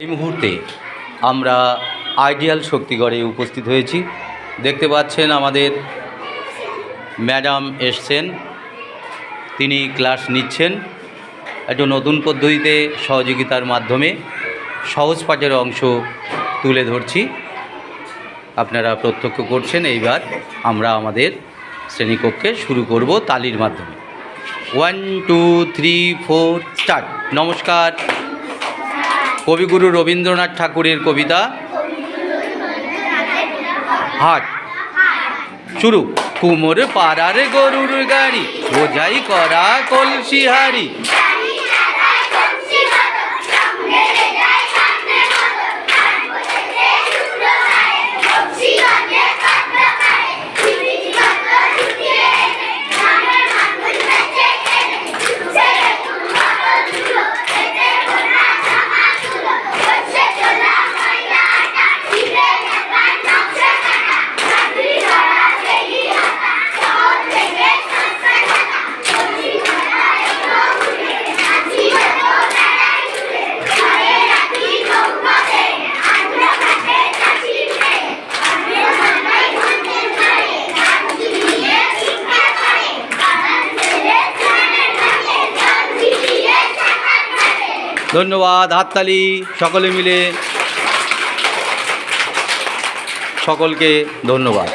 এই মুহূর্তে আমরা আইডিয়াল শক্তিগড়ে উপস্থিত হয়েছি। দেখতে পাচ্ছেন আমাদের ম্যাডাম এসছেন, তিনি ক্লাস নিচ্ছেন একটু নতুন পদ্ধতিতে সহযোগিতার মাধ্যমে সহজ পাঠের অংশ তুলে ধরছি, আপনারা প্রত্যক্ষ করছেন। এইবার আমরা আমাদের শ্রেণীকক্ষে শুরু করব তালির মাধ্যমে। 1 2 3 4 স্টার্ট। নমস্কার। কবিগুরু রবীন্দ্রনাথ ঠাকুরের কবিতা হাট। শুরু। কুমোর পাড়ার গরুর গাড়ি, বোঝাই করা কলসি হাড়ি, ধন্যবাদ। হাততালি সকলে মিলে, সকলকে ধন্যবাদ।